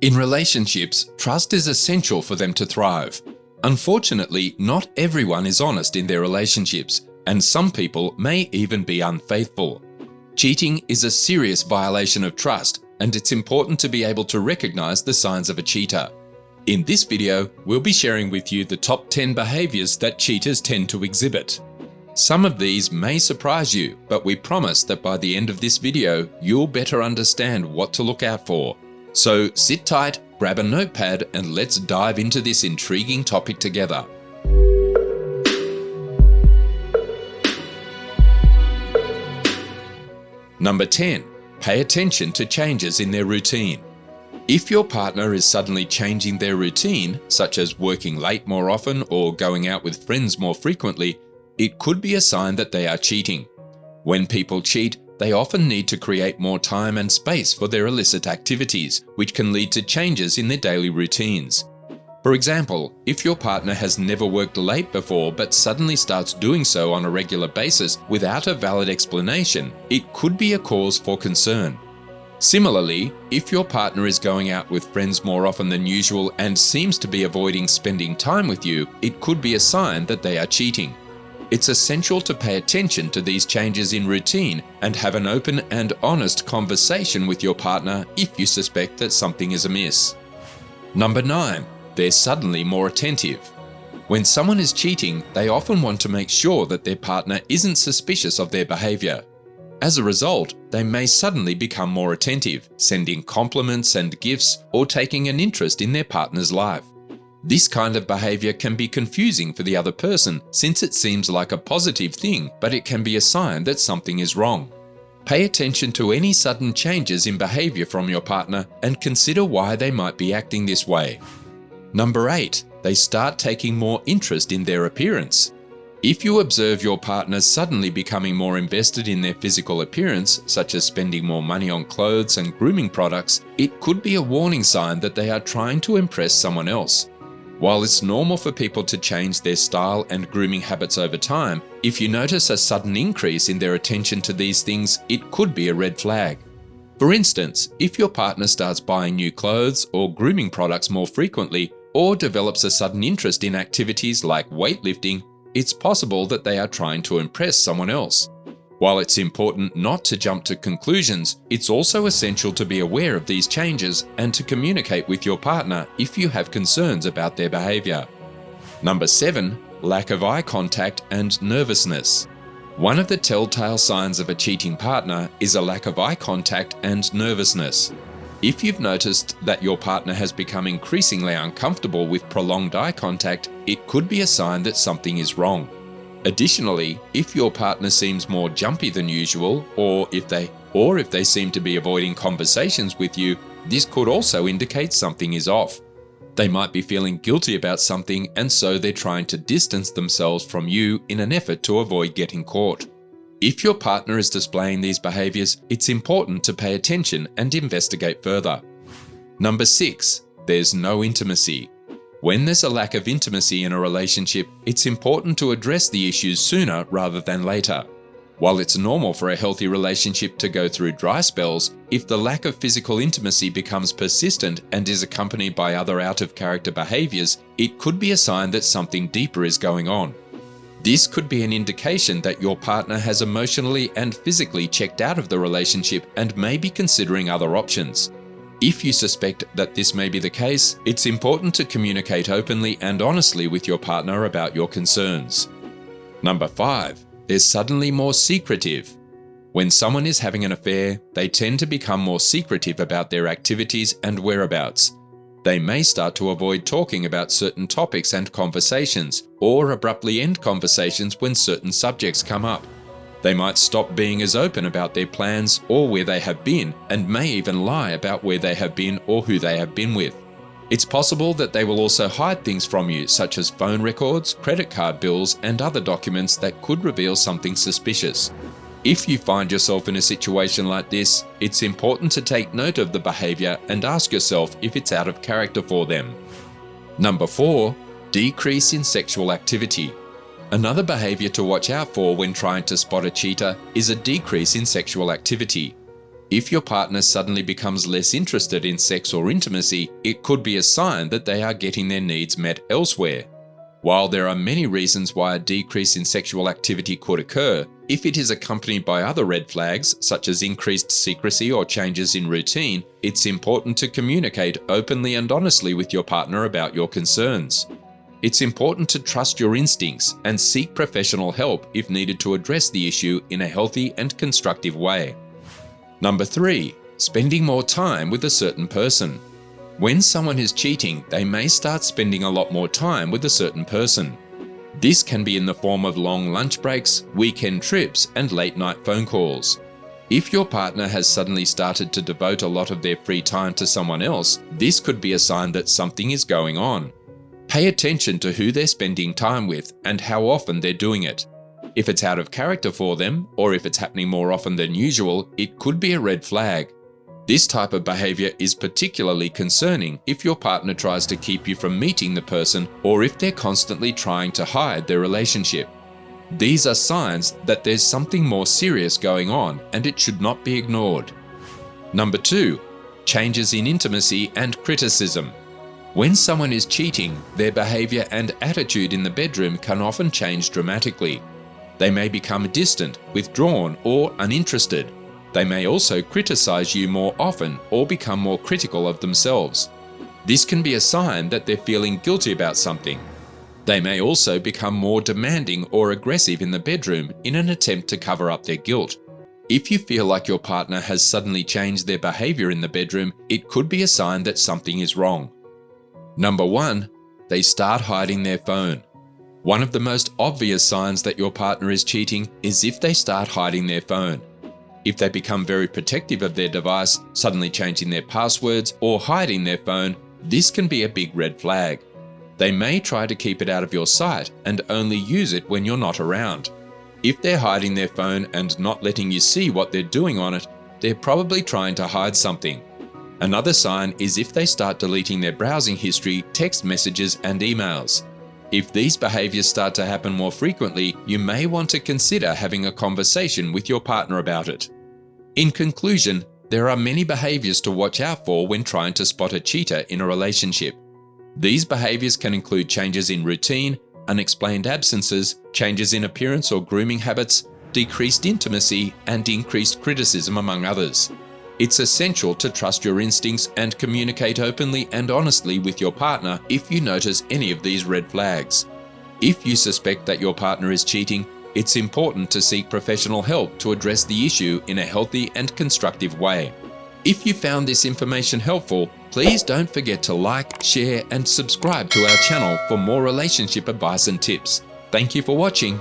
In relationships, trust is essential for them to thrive. Unfortunately, not everyone is honest in their relationships, and some people may even be unfaithful. Cheating is a serious violation of trust, and it's important to be able to recognize the signs of a cheater. In this video, we'll be sharing with you the top 10 behaviors that cheaters tend to exhibit. Some of these may surprise you, but we promise that by the end of this video, you'll better understand what to look out for. So sit tight, grab a notepad, and let's dive into this intriguing topic together. Number 10. Pay attention to changes in their routine. If your partner is suddenly changing their routine, such as working late more often or going out with friends more frequently, it could be a sign that they are cheating. When people cheat, they often need to create more time and space for their illicit activities, which can lead to changes in their daily routines. For example, if your partner has never worked late before but suddenly starts doing so on a regular basis without a valid explanation, it could be a cause for concern. Similarly, if your partner is going out with friends more often than usual and seems to be avoiding spending time with you, it could be a sign that they are cheating. It's essential to pay attention to these changes in routine and have an open and honest conversation with your partner if you suspect that something is amiss. Number 9. They're suddenly more attentive. When someone is cheating, they often want to make sure that their partner isn't suspicious of their behavior. As a result, they may suddenly become more attentive, sending compliments and gifts or taking an interest in their partner's life. This kind of behavior can be confusing for the other person since it seems like a positive thing, but it can be a sign that something is wrong. Pay attention to any sudden changes in behavior from your partner and consider why they might be acting this way. Number 8. They start taking more interest in their appearance. If you observe your partner suddenly becoming more invested in their physical appearance, such as spending more money on clothes and grooming products, it could be a warning sign that they are trying to impress someone else. While it's normal for people to change their style and grooming habits over time, if you notice a sudden increase in their attention to these things, it could be a red flag. For instance, if your partner starts buying new clothes or grooming products more frequently, or develops a sudden interest in activities like weightlifting, it's possible that they are trying to impress someone else. While it's important not to jump to conclusions, it's also essential to be aware of these changes and to communicate with your partner if you have concerns about their behavior. Number 7. Lack of eye contact and nervousness. One of the telltale signs of a cheating partner is a lack of eye contact and nervousness. If you've noticed that your partner has become increasingly uncomfortable with prolonged eye contact, it could be a sign that something is wrong. Additionally, if your partner seems more jumpy than usual, or if they seem to be avoiding conversations with you, this could also indicate something is off. They might be feeling guilty about something, and so they're trying to distance themselves from you in an effort to avoid getting caught. If your partner is displaying these behaviors, it's important to pay attention and investigate further. Number 6. There's no intimacy. When there's a lack of intimacy in a relationship, it's important to address the issues sooner rather than later. While it's normal for a healthy relationship to go through dry spells, if the lack of physical intimacy becomes persistent and is accompanied by other out-of-character behaviors, it could be a sign that something deeper is going on. This could be an indication that your partner has emotionally and physically checked out of the relationship and may be considering other options. If you suspect that this may be the case, it's important to communicate openly and honestly with your partner about your concerns. Number 5. They're suddenly more secretive. When someone is having an affair, they tend to become more secretive about their activities and whereabouts. They may start to avoid talking about certain topics and conversations, or abruptly end conversations when certain subjects come up. They might stop being as open about their plans or where they have been, and may even lie about where they have been or who they have been with. It's possible that they will also hide things from you, such as phone records, credit card bills, and other documents that could reveal something suspicious. If you find yourself in a situation like this, it's important to take note of the behavior and ask yourself if it's out of character for them. Number 4. Decrease in sexual activity. Another behavior to watch out for when trying to spot a cheater is a decrease in sexual activity. If your partner suddenly becomes less interested in sex or intimacy, it could be a sign that they are getting their needs met elsewhere. While there are many reasons why a decrease in sexual activity could occur, if it is accompanied by other red flags, such as increased secrecy or changes in routine, it's important to communicate openly and honestly with your partner about your concerns. It's important to trust your instincts and seek professional help if needed to address the issue in a healthy and constructive way. Number 3, spending more time with a certain person. When someone is cheating, they may start spending a lot more time with a certain person. This can be in the form of long lunch breaks, weekend trips, and late-night phone calls. If your partner has suddenly started to devote a lot of their free time to someone else, this could be a sign that something is going on. Pay attention to who they're spending time with and how often they're doing it. If it's out of character for them, or if it's happening more often than usual, it could be a red flag. This type of behavior is particularly concerning if your partner tries to keep you from meeting the person or if they're constantly trying to hide their relationship. These are signs that there's something more serious going on and it should not be ignored. Number 2, changes in intimacy and criticism. When someone is cheating, their behavior and attitude in the bedroom can often change dramatically. They may become distant, withdrawn, or uninterested. They may also criticize you more often or become more critical of themselves. This can be a sign that they're feeling guilty about something. They may also become more demanding or aggressive in the bedroom in an attempt to cover up their guilt. If you feel like your partner has suddenly changed their behavior in the bedroom, it could be a sign that something is wrong. Number 1, they start hiding their phone. One of the most obvious signs that your partner is cheating is if they start hiding their phone. If they become very protective of their device, suddenly changing their passwords or hiding their phone, this can be a big red flag. They may try to keep it out of your sight and only use it when you're not around. If they're hiding their phone and not letting you see what they're doing on it, they're probably trying to hide something. Another sign is if they start deleting their browsing history, text messages, and emails. If these behaviors start to happen more frequently, you may want to consider having a conversation with your partner about it. In conclusion, there are many behaviors to watch out for when trying to spot a cheater in a relationship. These behaviors can include changes in routine, unexplained absences, changes in appearance or grooming habits, decreased intimacy, and increased criticism, among others. It's essential to trust your instincts and communicate openly and honestly with your partner if you notice any of these red flags. If you suspect that your partner is cheating, it's important to seek professional help to address the issue in a healthy and constructive way. If you found this information helpful, please don't forget to like, share, and subscribe to our channel for more relationship advice and tips. Thank you for watching.